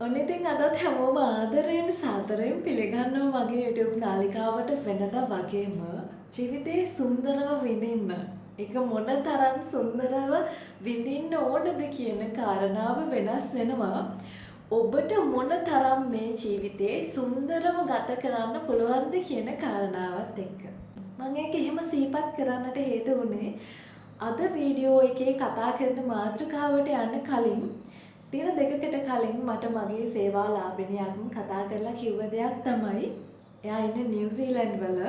ඔන්න ඉතින් අදත් හැමෝම ආදරයෙන් සාදරයෙන් පිළිගන්නවා මගේ YouTube නාලිකාවට වෙනදා වගේම ජීවිතේ සුන්දරව විඳින්න. ඒක මොන තරම් සුන්දරව විඳින්න ඕනද කියන කාරණාව වෙනස් වෙනවා. ඔබට මොන තරම් මේ ජීවිතේ සුන්දරව ගත කරන්න පුළුවන්ද කියන කාරණාවත් එක්ක. මම ඒක එහෙම සිහිපත් කරන්නට හේතු වුණේ අද වීඩියෝ එකේ කතා කරන මාතෘකාවට යන්න කලින් දින දෙකකට කලින් මට මගේ සේවා ලාභිනියක් කතා කරලා කිව්ව දෙයක් තමයි එයා ඉන්නේ නිව්සීලන්ත වල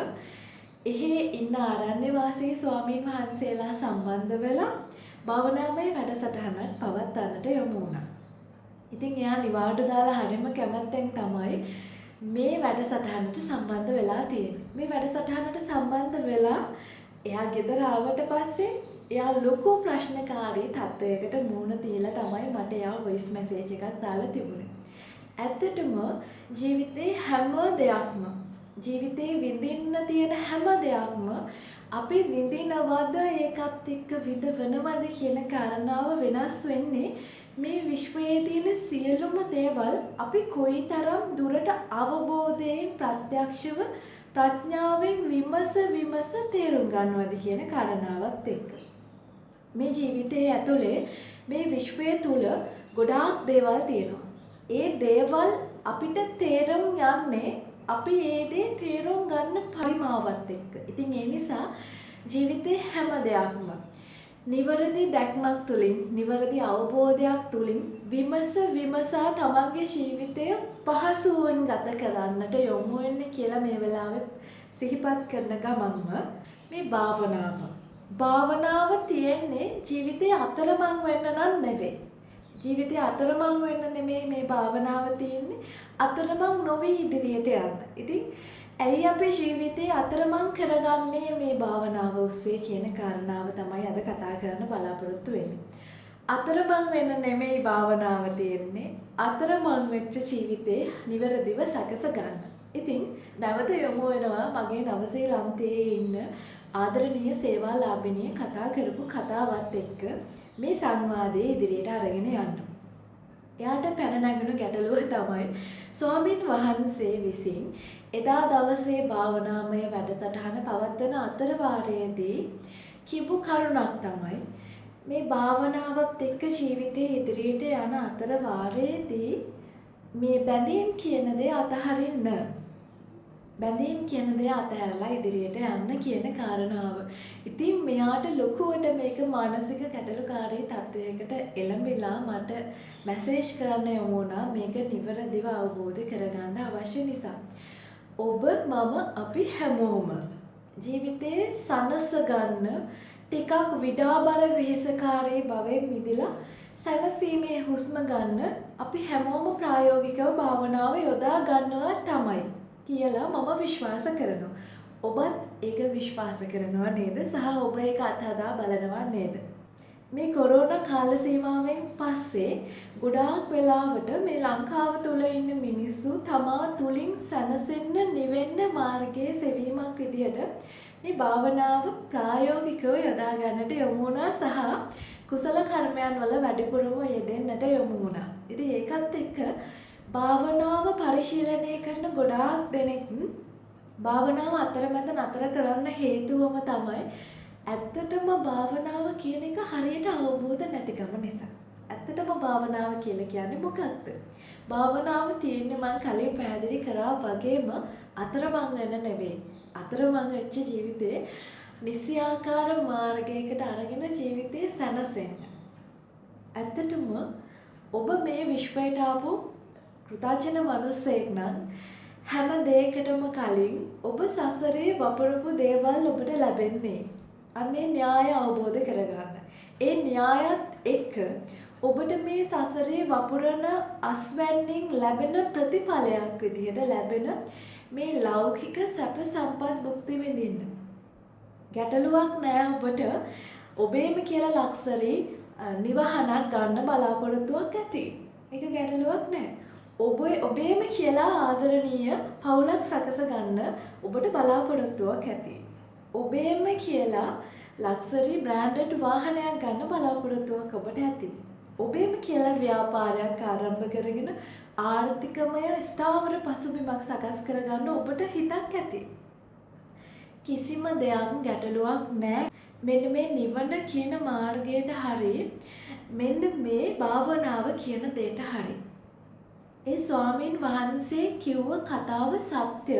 එහි ඉන්න ආරණ්‍ය වාසී ස්වාමීන් වහන්සේලා සම්බන්ධ වෙලා භාවනාමය වැඩසටහනක් පවත්වන්නට යොමු වුණා. ඉතින් එයා නිවාඩු දාලා හරිම කැමැත්තෙන් තමයි මේ වැඩසටහනට සම්බන්ධ වෙලා තියෙන්නේ. මේ වැඩසටහනට සම්බන්ධ වෙලා එයා ගෙදර ආවට පස්සේ එයා ලොකු ප්‍රශ්නකාරී තත්ත්වයකට මුහුණ දීලා තමයි මට එයා වොයිස් මැසේජ් එකක් දාලා තිබුණේ. ඇත්තටම ජීවිතේ හැම දෙයක්ම ජීවිතේ විඳින්න තියෙන හැම දෙයක්ම අපි විඳිනවද ඒකත් එක්ක විඳවනවද කියන කාරණාව වෙනස් වෙන්නේ මේ විශ්වයේ තියෙන සියලුම දේවල් අපි කොයිතරම් දුරට අවබෝධයෙන් ප්‍රත්‍යක්ෂව ප්‍රඥාවෙන් විමස තේරුම් ගන්නවද කියන කාරණාවත් එක්ක. මේ ජීවිතයේ ඇතුලේ මේ විශ්වය තුල ගොඩාක් දේවල් තියෙනවා. ඒ දේවල් අපිට තේරුම් යන්නේ අපි ඒ දේ තේරුම් ගන්න පරිමාවත් එක්ක. ඉතින් ඒ නිසා ජීවිතේ හැම දෙයක්ම නිවැරදි දැක්මක් තුලින්, නිවැරදි අවබෝධයක් තුලින් විමසා තමන්ගේ ජීවිතය පහසුවෙන් ගත කරන්නට යොමු වෙන්න කියලා මේ වෙලාවේ සිහිපත් කරන ගමන්ම මේ භාවනාව තියෙන්නේ ජීවිතේ අතරමං වෙන්න නම් නෙවෙයි. ජීවිතේ අතරමං වෙන්න නෙමෙයි මේ භාවනාව තියෙන්නේ. අතරමං නොවි ඉදිරියට යන්න. ඉතින් ඇයි අපේ ජීවිතේ අතරමං කරගන්නේ මේ භාවනාව ඔස්සේ කියන කාරණාව තමයි අද කතා කරන්න බලාපොරොත්තු වෙන්නේ. අතරමං වෙන්න නෙමෙයි භාවනාව තියෙන්නේ. අතරමං වෙච්ච ජීවිතේ නිවැරදිව සකස ගන්න. ඉතින් නැවත යොමු වෙනවා මගේ නවසීලන්තයේ ඉන්න ආදරණීය සේවා ලාභිනිය කතා කරපු කතාවත් එක්ක මේ සංවාදයේ ඉදිරියට අරගෙන යන්න. එයාට පැන නැගුණු ගැටලුව තමයි ස්වාමින් වහන්සේ විසින් එදා දවසේ භාවනාමය වැඩසටහන පවත්වන අතරවාරයේදී කිව්ව කරුණක් තමයි මේ භාවනාවත් එක්ක ජීවිතේ ඉදිරියට යන අතරවාරයේදී මේ බැඳීම් කියන දේ අතහරින්න. බැඳීම් කියන දේ අතහැරලා ඉදිරියට යන්න කියන කාරණාව. ඉතින් මෙයාට ලොකුවට මේක මානසික ගැටලුකාරී තත්ත්වයකට එළඹිලා මට මැසේජ් කරන්න යොමු වුණා මේක නිවැරදිව අවබෝධ කරගන්න අවශ්‍ය නිසා. ඔබ මම අපි හැමෝම ජීවිතේ සනස ගන්න ටිකක් විඩාබර වෙහෙසකාරී භවෙන් මිදලා සැනසීමේ හුස්ම ගන්න අපි හැමෝම ප්‍රායෝගිකව භාවනාව යොදා ගන්නවා තමයි කියලා මම විශ්වාස කරනවා. ඔබත් ඒක විශ්වාස කරනවා නේද? සහ ඔබ ඒක අත්හදා බලනවා නේද? මේ කොරෝනා කාල සීමාවෙන් පස්සේ ගොඩාක් වෙලාවට මේ ලංකාව තුල ඉන්න මිනිස්සු තමා තුලින් සැනසෙන්න නිවෙන්න මාර්ගයේ සෙවීමක් විදිහට මේ භාවනාව ප්‍රායෝගිකව යොදා ගන්නට යොමු වුණා සහ කුසල කර්මයන් වල වැඩිපුරම යෙදෙන්නට යොමු වුණා. ඉතින් ඒකත් එක්ක භාවනාව පරිශීලනය කරන ගොඩාක් දෙනෙක් භාවනාව අතරමැද නතර කරන්න හේතුවම තමයි ඇත්තටම භාවනාව කියන එක හරියට අවබෝධ නැතිකම නිසා. ඇත්තටම භාවනාව කියලා කියන්නේ මොකක්ද? භාවනාව තියෙන්නේ මම කලින් පැහැදිලි කරා වගේම අතරමං වෙන නෙවෙයි. අතරමං වෙච්ච ජීවිතේ නිසියාකාර මාර්ගයකට අරගෙන ජීවිතේ සැනසෙන්න. ඇත්තටම ඔබ මේ විශ්වයට ආපු කෘතඥ මනුස්සයෙක් නම් හැම දෙයකටම කලින් ඔබ සසරේ වපුරපු දේවල් ඔබට ලැබෙන්නේ. අන්නේ න්‍යාය අවබෝධ කරගන්න. ඒ න්‍යායත් එක්ක ඔබට මේ සසරේ වපුරන අස්වැන්නින් ලැබෙන ප්‍රතිඵලයක් විදිහට ලැබෙන මේ ලෞකික සැප සම්පත් භුක්ති විඳින්න. ගැටලුවක් නෑ ඔබට ඔබේම කියලා ලක්සරි නිවහනක් ගන්න බලාපොරොත්තුවක් ඇති. ඒක ගැටලුවක් නෑ. ඔබේම කියලා ආදරණීය පවුලක් සකස ගන්න ඔබට බලාපොරොත්තුවක් ඇති. ඔබේම කියලා ලක්සරි බ්‍රෑන්ඩඩ් වාහනයක් ගන්න බලාපොරොත්තුවක් ඔබට ඇති. ඔබේම කියලා ව්‍යාපාරයක් ආරම්භ කරගෙන ආර්ථිකමය ස්ථාවර පසුබිමක් සකස් කරගන්න ඔබට හිතක් ඇති. කිසිම දෙයක් ගැටලුවක් නැහැ. මෙන්න මේ නිවන කියන මාර්ගයට හරි මෙන්න මේ භාවනාව කියන දෙයට හරි. ඒ ස්වාමීන් වහන්සේ කිව්ව කතාව සත්‍ය.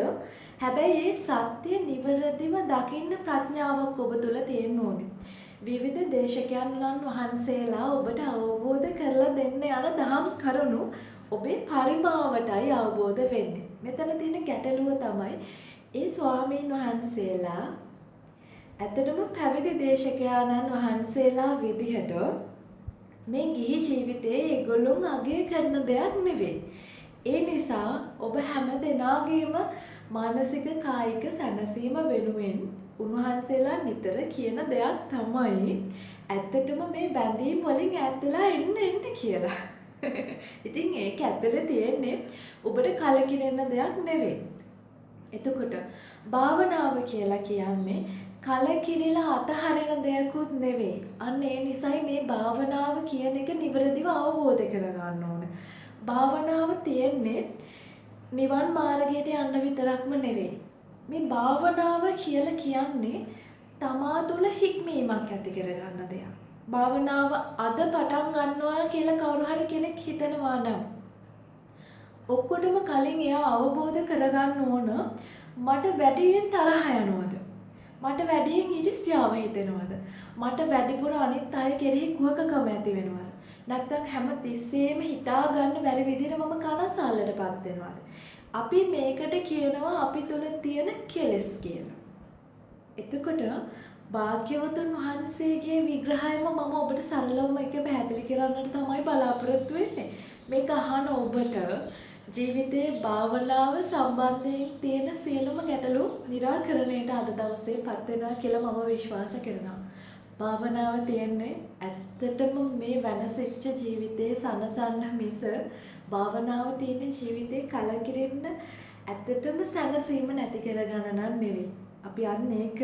හැබැයි ඒ සත්‍ය නිවැරදිව දකින්න ප්‍රඥාවක් ඔබ තුල තියෙන්න ඕනේ. විවිධ දේශකයන්න් වහන්සේලා ඔබට අවබෝධ කරලා දෙන්න යන දහම් කරුණු ඔබේ පරිමාවටයි අවබෝධ වෙන්නේ. මෙතන තියෙන ගැටලුව තමයි ඒ ස්වාමීන් වහන්සේලා ඇත්තටම පැවිදි දේශකයන්න් වහන්සේලා විදිහට මේ ගිහි ජීවිතයේ ඒගොල්ලොන් අගය කරන දෙයක් නෙවෙයි. ඒ නිසා ඔබ හැම දෙනාගේම මානසික කායික සැනසීම වෙනුවෙන් උන්වහන්සේලා නිතර කියන දෙයක් තමයි ඇත්තටම මේ බැඳීම් වලින් ඈත් වෙලා එන්න කියලා. ඉතින් ඒක ඇත්තට තියෙන්නේ ඔබට කලකිරෙන්න දෙයක් නෙවෙයි. එතකොට භාවනාව කියලා කියන්නේ කලකිරිලා අතහරින දෙයක්වත් නෙවෙයි. අන්න ඒ නිසයි මේ භාවනාව කියන එක නිවැරදිව අවබෝධ කරගන්න ඕන. භාවනාව තියෙන්නේ නිවන් මාර්ගයට යන්න විතරක්ම නෙවෙයි. මේ භාවනාව කියලා කියන්නේ තමා තුළ හික්මීමක් ඇති කරගන්න දෙයක්. භාවනාව අද පටන් ගන්නවා කියලා කවුරු හරි කෙනෙක් හිතනවා නම් ඔක්කොටම කලින් එයා අවබෝධ කරගන්න ඕන මට වැඩියෙන් තරහ යනවද? මට වැඩියෙන් ඊර්ෂ්‍යාව හිතෙනවද? මට වැඩිපුර අනිත් අය කෙරෙහි කුහකකම ඇති වෙනවද? නැත්නම් හැම තිස්සෙම හිතා ගන්න බැරි විදිහට මම කනසල්ලටපත් වෙනවද? අපි මේකට කියනවා අපි තුල තියෙන කෙලෙස් කියලා. එතකොට භාග්‍යවතුන් වහන්සේගේ විග්‍රහයම මම ඔබට සරලවම එක පැහැදිලි කරන්නට තමයි බලාපොරොත්තු වෙන්නේ. මේක අහන ඔබට ජීවිතයේ භාවනාව සම්බන්ධයෙන් තියෙන සියලුම ගැටලු निराකරණයට අද දවසේ පත් වෙනවා කියලා මම විශ්වාස කරනවා. භාවනාව තියන්නේ ඇත්තටම මේ වෙනසෙච්ච ජීවිතේ සනසන්න මිස භාවනාව තියෙන ජීවිතේ කලකිරෙන්න ඇත්තටම සැනසීම නැති කරගන්න නම් නෙවෙයි. අපි අන්න ඒක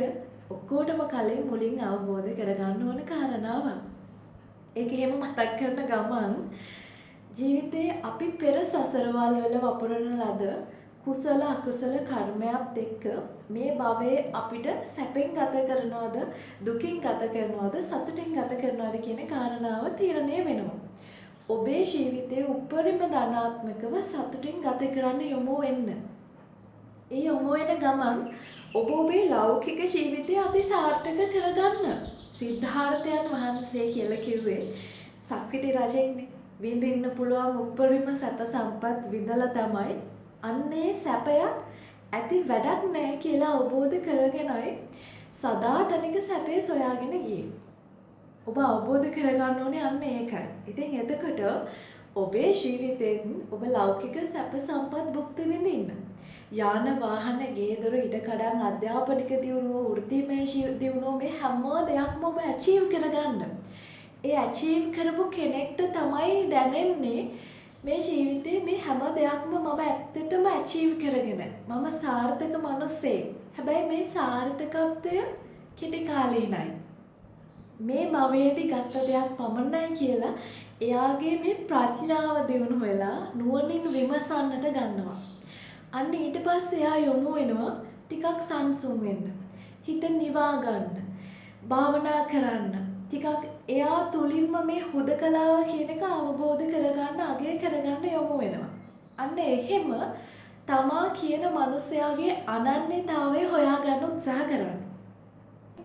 ඔක්කොටම කලින් මුලින් අවබෝධ කරගන්න ඕන කාරණාවක්. ඒක එහෙම මතක් කරන ගමන් ජීවිතේ අපි පෙර සසරවල් වල වපුරන ලද කුසල අකුසල කර්මයක් එක්ක මේ භවයේ අපිට සැපෙන් ගත කරනවද දුකින් ගත කරනවද සතුටින් ගත කරනවද කියන කාරණාව තීරණය වෙනවා. ඔබේ ජීවිතයේ උපරිම ධනාත්මකව සතුටින් ගත කරන්න යොමු වෙන්න. ඒ යොමු වෙන ගමන් ඔබ ඔබේ ලෞකික ජීවිතය අති සාර්ථක කරගන්න. සිද්ධාර්ථයන් වහන්සේ කියලා කිව්වේ සක්විති රජෙක්නේ. විඳින්න පුළුවන් උපරිම සැප සම්පත් විඳලා තමයි අන්නේ සැපයක් ඇති වැඩක් නැහැ කියලා අවබෝධ කරගෙනයි සදාතනික සැපේ සොයාගෙන ගියේ. ඔබ අවබෝධ කරගන්න ඕනේ අන්න ඒකයි. ඉතින් එතකොට ඔබේ ජීවිතෙන් ඔබ ලෞකික සැප සම්පත් භුක්ති විඳින්න. යාන වාහන ගේ දොර ඉඩකඩම් අධ්‍යාපනික දියුණුව වෘත්තිමය දියුණුව මේ හැම දෙයක්ම ඔබ ඇචීව් කරගන්න. ඒ ඇචීව් කරපු කෙනෙක්ට තමයි දැනෙන්නේ මේ ජීවිතේ මේ හැම දෙයක්ම මම ඇත්තටම ඇචීව් කරගෙන මම සාර්ථක මිනිස්සෙක්. හැබැයි මේ සාර්ථකත්වය කෙටි කාලීනයි. මේ භවයේදී ගත්ත දෙයක් පමණයි කියලා එයාගේ මේ ප්‍රඥාව දියුණු වෙලා නුවණින් විමසන්නට ගන්නවා. අන්න ඊට පස්සේ එයා යොමු වෙනවා ටිකක් සංසුන් වෙන්න. හිත නිවා ගන්න. භාවනා කරන්න. ටිකක් එයා තුලින්ම මේ හුදකලාව කියන එක අවබෝධ කරගන්න අගය කරගන්න යොමු වෙනවා. අන්න එහෙම තමා කියන මිනිසයාගේ අනන්‍යතාවය හොයාගන්න උත්සාහ කරන්න.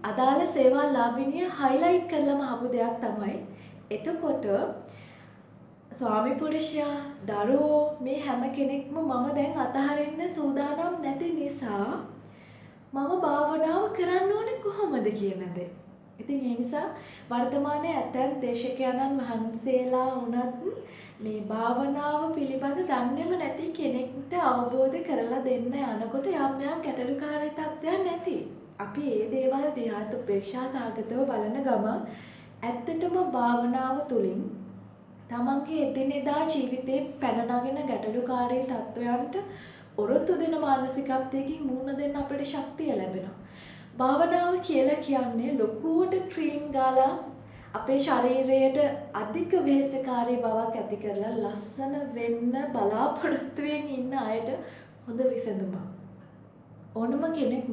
අදාළ සේවා ලාභිනිය හයිලයිට් කරලම ආපු දෙයක් තමයි එතකොට ස්වාමි පුරුෂයා දරුවෝ මේ හැම කෙනෙක්ම මම දැන් අතහරින්න සූදානම් නැති නිසා මම භාවනාව කරන්න ඕනේ කොහොමද කියන දේ. ඉතින් ඒ නිසා වර්තමානයේ ඇතැම් දේශකයන්න් වහන්සේලා වුණත් මේ භාවනාව පිළිබඳ දන්නේම නැති කෙනෙක්ට අවබෝධ කරලා දෙන්න යනකොට යම් යම් ගැටලුකාරී තත්ත්වයන් නැති. අපි මේ දේවල් දිහා උපේක්ෂා සාගතව බලන ගමන් ඇත්තටම භාවනාව තුළින් තමන්ගේ එදිනෙදා ජීවිතේ පැන නගින ගැටලුකාරී තත්ත්වයන්ට ඔරොත්තු දෙන මානසිකත්වයකින් මුහුණ දෙන්න අපිට ශක්තිය ලැබෙනවා. භාවනාව කියලා කියන්නේ ලොකුවට ක්‍රීම් ගාලා අපේ ශරීරයට අධික වෙහෙසකාරී බවක් ඇති කරලා ලස්සන වෙන්න බලාපොරොත්තුවෙන් ඉන්න අයට හොඳ විසඳුමක්. ඕනම කෙනෙක්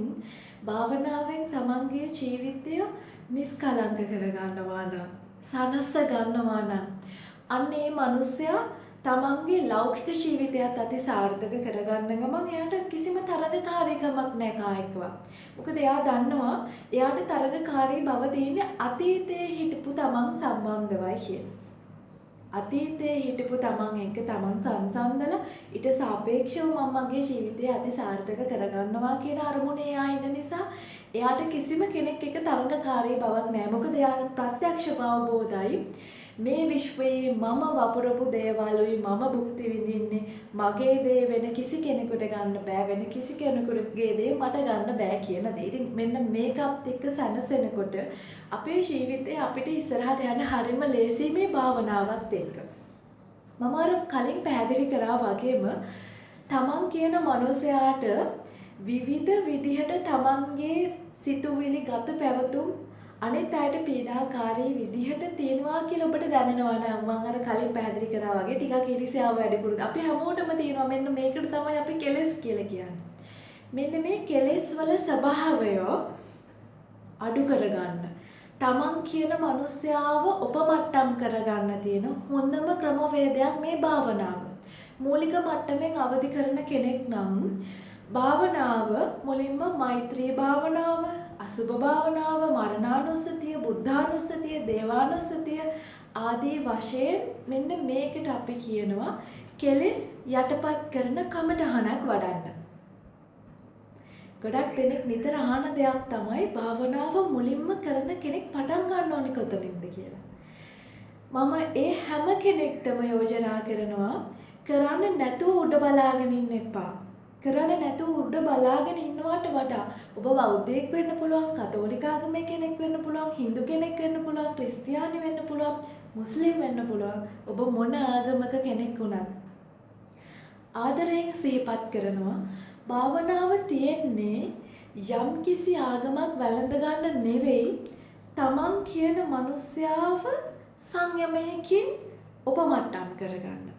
භාවනාවෙන් තමන්ගේ ජීවිතය නිස්කලංක කරගන්නවා නම්, සනස්ස ගන්නවා නම්, අන්න ඒ මිනිසයා තමන්ගේ ලෞකික ජීවිතයත් අති සාර්ථක කරගන්න ගමන් එයාට කිසිම තරගකාරීකමක් නැහැ කායිකව. මොකද එයා දන්නවා එයාට තරගකාරී බව තියෙන්නේ අතීතයේ හිටපු තමන් සම්බන්ධවයි කියලා. අතීතයේ හිටපු තමන් එක්ක තමන් සංසන්දලා ඊට සාපේක්ෂව මම මගේ ජීවිතය අති සාර්ථක කරගන්නවා කියන අරමුණේ එයා ඉන්න නිසා එයාට කිසිම කෙනෙක් එක්ක තරගකාරී බවක් නැහැ. මොකද එයාට ප්‍රත්‍යක්ෂව අවබෝධයි මේ විශ්වයේ මම වපුරපු දේවලුයි මම භුක්ති විඳින්නේ. මගේ දේ වෙන කිසි කෙනෙකුට ගන්න බෑ, වෙන කිසි කෙනෙකුගේ දේ මට ගන්න බෑ කියන දේ. ඉතින් මෙන්න මේකත් එක්ක සැනසෙනකොට අපේ ජීවිතේ අපිට ඉස්සරහට යන හරිම ලේසි මේ භාවනාවත් එක්ක. මම අර කලින් පැහැදිලි කරා වගේම තමන් කියන මනුස්සයාට විවිධ විදිහට තමන්ගේ සිතුවිලි ගත පැවතුම් අනිත් අයට පීඩාකාරී විදිහට තියෙනවා කියලා ඔබට දැනෙනවා නම් මම අර කලින් පැහැදිලි කරා වගේ ටිකක් ඉරිසියාව වැඩිපුර අපි හැමෝටම තියෙනවා. මෙන්න මේකට තමයි අපි කෙලෙස් කියලා කියන්නේ. මෙන්න මේ කෙලෙස් වල ස්වභාවය අඩු කරගන්න, තමන් කියන මිනිස්යාව උපමට්ටම් කරගන්න තියෙන හොඳම ක්‍රමවේදයක් මේ භාවනාව. මූලික මට්ටමින් අවදි කරන කෙනෙක් නම් භාවනාව මුලින්ම මෛත්‍රී භාවනාව, අසුභ භාවනාව, මරණානුස්සතිය, බුද්ධානුස්සතිය, දේවානුස්සතිය ආදී වශයෙන් මෙන්න මේකට අපි කියනවා කෙලෙස් යටපත් කරන කමඨහනක් වඩන්න. ගොඩක් දෙනෙක් නිතර අහන දෙයක් තමයි භාවනාව මුලින්ම කරන කෙනෙක් පටන් ගන්න ඕනේ කොතනින්ද කියලා. මම ඒ හැම කෙනෙක්ටම යෝජනා කරනවා කරන්න නැතුව උඩ බලාගෙන ඉන්න එපා. කරන්න නැතුව උඩ බලාගෙන ඉන්නවට වඩා ඔබ බෞද්ධයෙක් වෙන්න පුළුවන්, කතෝලික ආගමේ කෙනෙක් වෙන්න පුළුවන්, හින්දු කෙනෙක් වෙන්න පුළුවන්, ක්‍රිස්තියානි වෙන්න පුළුවන්, මුස්ලිම් වෙන්න පුළුවන්. ඔබ මොන ආගමක කෙනෙක් වුණත් ආදරයෙන් සිහිපත් කරනවා භාවනාව තියෙන්නේ යම්කිසි ආගමක් වැළඳ ගන්න නෙවෙයි, තමන් කියන මිනිස්යාව සංයමයකින් උපමට්ටම් කරගන්න.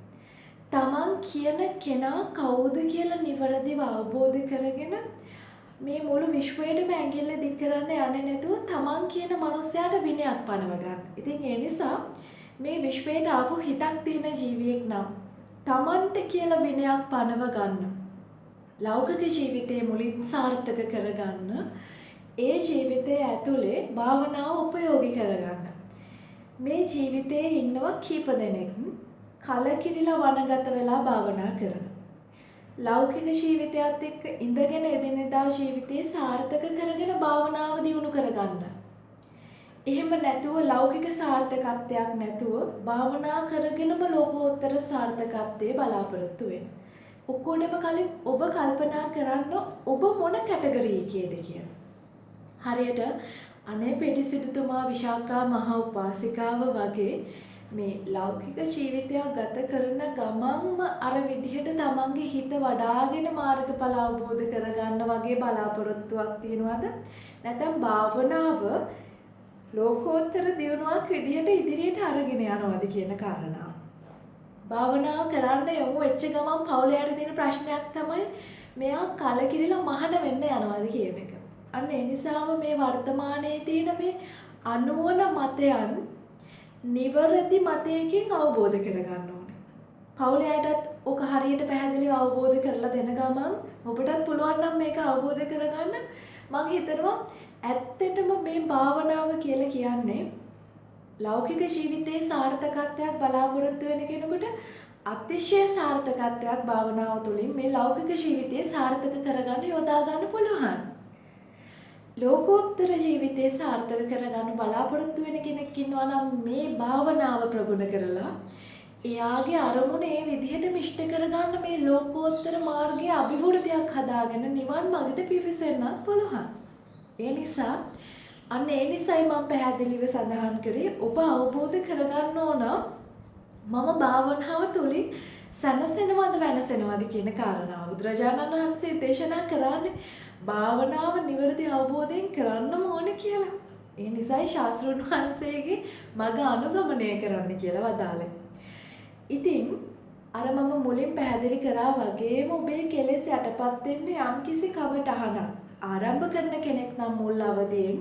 තමන් කියන කෙනා කවුද කියලා නිවැරදිව අවබෝධ කරගෙන මේ මුළු විශ්වයටම ඇඟිල්ල දික් කරන්න යන්නේ නැතුව තමන් කියන මිනිස්යාට විනයක් පනව ගන්න. ඉතින් ඒ නිසා මේ විශ්වයට ආපු හිතක් තියෙන ජීවියෙක් නම් තමන්ට කියලා විනයක් පනව ගන්න. ලෞකික ජීවිතේ මුලින් සාර්ථක කරගන්න, ඒ ජීවිතය ඇතුලේ භාවනාව උපයෝගී කරගන්න. මේ ජීවිතේ ඉන්නවා කීප දෙනෙක් කලකිරිලා වනගත වෙලා භාවනා කරන. ලෞකික ජීවිතයත් එක්ක ඉඳගෙන එදිනෙදා ජීවිතේ සාර්ථක කරගෙන භාවනාව දියුණු කරගන්න. එහෙම නැතුව ලෞකික සාර්ථකත්වයක් නැතුව භාවනා කරගෙනම ලෝකෝත්තර සාර්ථකත්වයේ බලාපොරොත්තු වෙන. ඔක්කොටම කලින් ඔබ කල්පනා කරන්න ඔබ මොන කැටගරි එකේද කියලා. හරියට අනේ පිටිසිටුතුමා විශාකා මහා උපාසිකාව වගේ මේ ලෞකික ජීවිතයක් ගත කරන ගමන්ම අර විදිහට තමන්ගේ හිත වඩාගෙන මාර්ගඵල අවබෝධ කරගන්න වගේ බලාපොරොත්තුවක් තියනවාද? නැත්නම් භාවනාව ලෝකෝත්තර දියුණුවක් විදිහට ඉදිරියට අරගෙන යනවාද කියන කාරණාව. භාවනාව කරන්න යමු වෙච්ච ගමන් පවුලයට තියෙන ප්‍රශ්නයක් තමයි මෙයා කලකිරිලා මහාන වෙන්න යනවාද කියන එක. අන්න ඒ නිසාම මේ වර්තමානයේ තියෙන මේ අනුවන මතයන් නිවැරදි මතයකින් අවබෝධ කරගන්න ඕනේ. පවුලයටත් ඔක හරියට පැහැදිලිව අවබෝධ කරලා දෙන ගමන් ඔබටත් පුළුවන් නම් මේක අවබෝධ කරගන්න. මම හිතනවා ඇත්තටම මේ භාවනාව කියලා කියන්නේ ලෞකික ජීවිතයේ සාර්ථකත්වයක් බලාපොරොත්තු වෙන කෙනෙකුට අතිශය සාර්ථකත්වයක් භාවනාව තුළින් මේ ලෞකික ජීවිතයේ සාර්ථක කරගන්න යොදා ගන්න පුළුවන්. ලෝකෝත්තර ජීවිතයේ සාර්ථක කරගන්න බලාපොරොත්තු වෙන කෙනෙක් ඉන්නවා නම් මේ භාවනාව ප්‍රගුණ කරලා එයාගේ අරමුණ ඒ විදිහටම ඉෂ්ට කරගන්න මේ ලෝකෝත්තර මාර්ගයේ අභිවෘද්ධියක් හදාගෙන නිවන් මාර්ගයට පිවිසෙන්නත් පුළුවන්. ඒ නිසා අන්න ඒ නිසයි මම පැහැදිලිව සඳහන් කරේ ඔබ අවබෝධ කරගන්න ඕන මම භාවනාව තුළින් සැනසෙනවද වෙනසෙනවද කියන කාරණාව. බුදුරජාණන් වහන්සේ දේශනා කරන්නේ භාවනාව නිවැරදි අවබෝධයෙන් කරන්න ඕනේ කියලා. ඒ නිසායි ශාස්ත්‍රඥ වහන්සේගේ මඟ අනුගමනය කරන්න කියලා වදාළේ. ඉතින් අර මම මුලින් පැහැදිලි කරා වගේම ඔබේ කෙලෙස් යටපත් වෙන්න යම්කිසි කමටහනක් ආරම්භ කරන කෙනෙක් නම් මුල් අවදියෙන්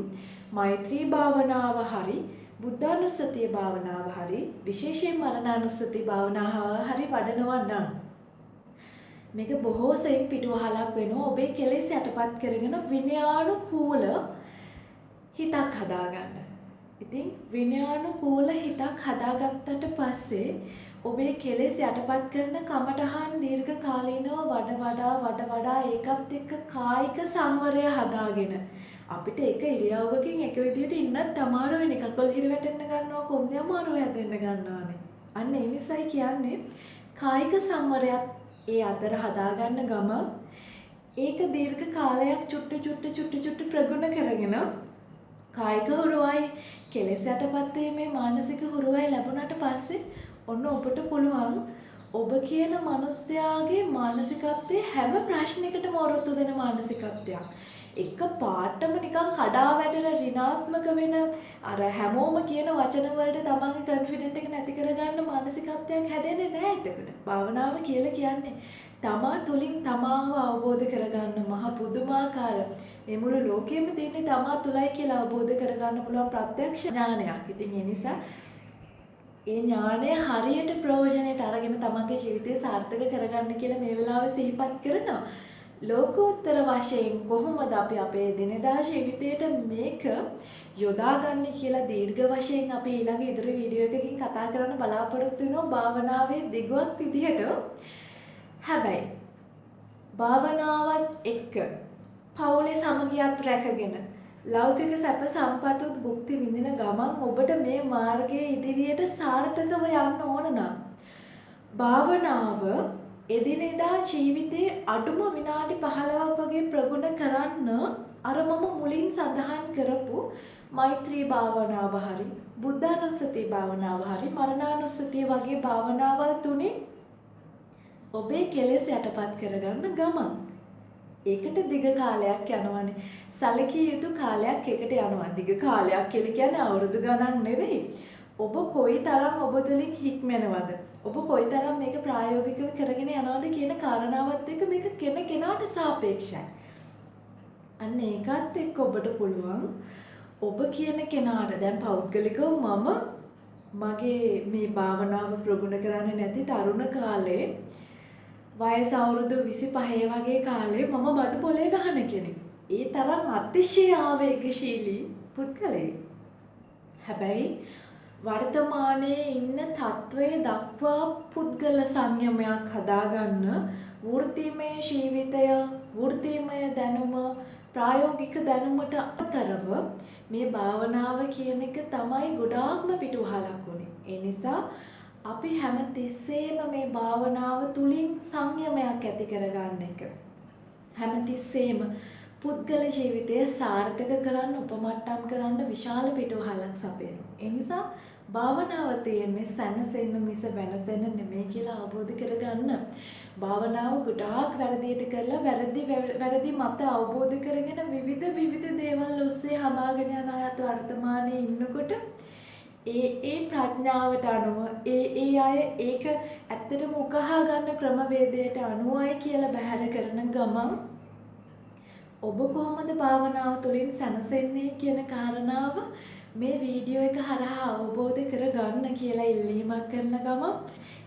මෛත්‍රී භාවනාව හරි බුද්ධානුස්සතිය භාවනාව හරි විශේෂයෙන් මරණානුස්සති භාවනාව හරි වඩනවා නම් මේක බොහෝ සෙයින් පිටුවහලක් වෙනවා ඔබේ කෙලෙස් යටපත් කරගෙන විනයානුකූල හිතක් හදාගන්න. ඉතින් විනයානුකූල හිතක් හදාගත්තට පස්සේ ඔබේ කෙලෙස් යටපත් කරන කමටහන් දීර්ඝ කාලීනව වඩ වඩා ඒකත් එක්ක කායික සංවරය හදාගෙන අපිට එක ඉරියව්වකින් එක විදිහට ඉන්නත් අමාරු වෙන කකුල් හිර වැටෙන්න ගන්නවා කොන්දේ අමාරු හැදෙන්න ගන්නවානේ. අන්න ඒ නිසායි කියන්නේ කායික සංවරයත් ඒ අතර හදාගන්න ගම ඒක දීර්ඝ කාලයක් චුට්ටු ප්‍රගුණ කරගෙන කායික හුරුවයි කෙලෙස් යටපත් වීමේ මානසික හුරුවයි ලැබුණාට පස්සේ ඔන්න ඔබට පුළුවන් ඔබ කියන මිනිස්යාගේ මානසිකත්වයේ හැම ප්‍රශ්නයකටම ඔරොත්තු දෙන මානසිකත්වයක්. එක පාටම නිකන් කඩා වැටෙන ඍණාත්මක වෙන අර හැමෝම කියන වචන වලට තමන්ගේ කොන්ෆිඩන්ට් එක නැති කරගන්න මානසිකත්වයක් හැදෙන්නේ නැහැ එතකොට. භාවනාව කියලා කියන්නේ තමා තුලින් තමාව අවබෝධ කරගන්න මහ පුදුමාකාර මේ මුළු ලෝකෙම තියෙන්නේ තමා තුලයි කියලා අවබෝධ කරගන්න පුළුවන් ප්‍රත්‍යක්ෂ ඥානයක්. ඉතින් ඒ නිසා ඒ ඥානය හරියට ප්‍රයෝජනෙට අරගෙන තමන්ගේ ජීවිතය සාර්ථක කරගන්න කියලා මේ වෙලාවේ සිහිපත් කරනවා. ලෝකෝත්තර වශයෙන් කොහොමද අපි අපේ දිනදා ජීවිතයට මේක යොදාගන්නේ කියලා දීර්ඝ වශයෙන් අපි ඊළඟ ඉදිරි වීඩියෝ එකකින් කතා කරන්න බලාපොරොත්තු වෙනවා භාවනාවේ දිගුවක් විදිහට. හැබැයි භාවනාවත් එක්ක පෞලේ සමගියත් රැකගෙන ලෞකික සැප සම්පතුත් භුක්ති විඳින ගමන් ඔබට මේ මාර්ගයේ ඉදිරියට සාර්ථකව යන්න ඕන නම් භාවනාව එදිනෙදා ජීවිතයේ අඩුම විනාඩි 15ක් වගේ ප්‍රගුණ කරන්න අර මම මුලින් සඳහන් කරපු මෛත්‍රී භාවනාව හරි බුද්ධානුස්සති භාවනාව හරි මරණානුස්සතිය වගේ භාවනාවල් තුනේ ඔබේ කෙලෙස් යටපත් කරගන්න ගමන් ඒකට දිග කාලයක් යනවානේ. සැලකිය යුතු කාලයක් ඒකට යනවා. දිග කාලයක් කියලා කියන්නේ අවුරුදු ගණන් නෙවෙයි. ඔබ කොයිතරම් ඔබ තුළින් හික්මනවද? ඔබ කොයිතරම් මේක ප්‍රායෝගිකව කරගෙන යනවද කියන කාරණාවත් එක්ක මේක කෙනාට සාපේක්ෂයි. අන්න ඒකත් එක්ක ඔබට පුළුවන් ඔබ කියන කෙනාට දැන් පෞද්ගලිකව මම මගේ මේ භාවනාව ප්‍රගුණ කරන්නේ නැති තරුණ කාලේ වයස අවුරුදු 25 වගේ කාලේ මම බඩු පොලේ ගහන කෙනෙක්. ඒ තරම් අතිශය ආවේගශීලී පුද්ගලයෙක්. හැබැයි වර්තමානයේ ඉන්න තත්වයේ දක්වා පුද්ගල සංයමයක් හදාගන්න වෘත්තිමය ජීවිතය, වෘත්තිමය දැනුම, ප්‍රායෝගික දැනුමට අතරව මේ භාවනාව කියන එක තමයි ගොඩාක්ම පිටුවහලක් උනේ. ඒ නිසා අපි හැම තිස්සෙම මේ භාවනාව තුලින් සංයමයක් ඇති කරගන්න එක. හැම තිස්සෙම පුද්ගල ජීවිතය සාර්ථක කරන්න උපමට්ටම් කරන්න විශාල පිටුවහලක් සපයනවා. ඒ නිසා භාවනාව තියෙන්නේ සැනසෙන්න මිස වෙනසෙන්න නෙමෙයි කියලා අවබෝධ කරගන්න. භාවනාව ගොඩාක් වැරදියට කරලා වැරදි මත අවබෝධ කරගෙන විවිධ දේවල් ඔස්සේ හමාගෙන යන අයත් වර්තමානයේ ඉන්නකොට ඒ ප්‍රඥාවට අනුව ඒ අය ඒක ඇත්තටම උකහා ගන්න ක්‍රමවේදයට අනුවයි කියලා බැහැර කරන ගමන් ඔබ කොහොමද භාවනාව තුළින් සැනසෙන්නේ කියන කාරණාව මේ වීඩියෝ එක හරහා අවබෝධ කරගන්න කියලා ඉල්ලීමක් කරන ගමන්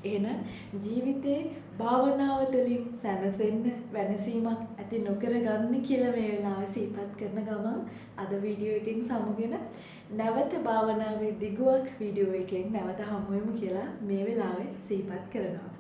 එහෙනම් ජීවිතේ භාවනාව තුළින් සැනසෙන්න වෙනසීමක් ඇති නොකර ගන්න කියලා මේ වෙලාවේ සිහිපත් කරන ගමන් අද වීඩියෝ එකකින් සමුගෙන නැවත භාවනාවේ දිගුවක් වීඩියෝ එකෙන් නැවත හමු වෙමු කියලා මේ වෙලාවේ සිහිපත් කරනවා.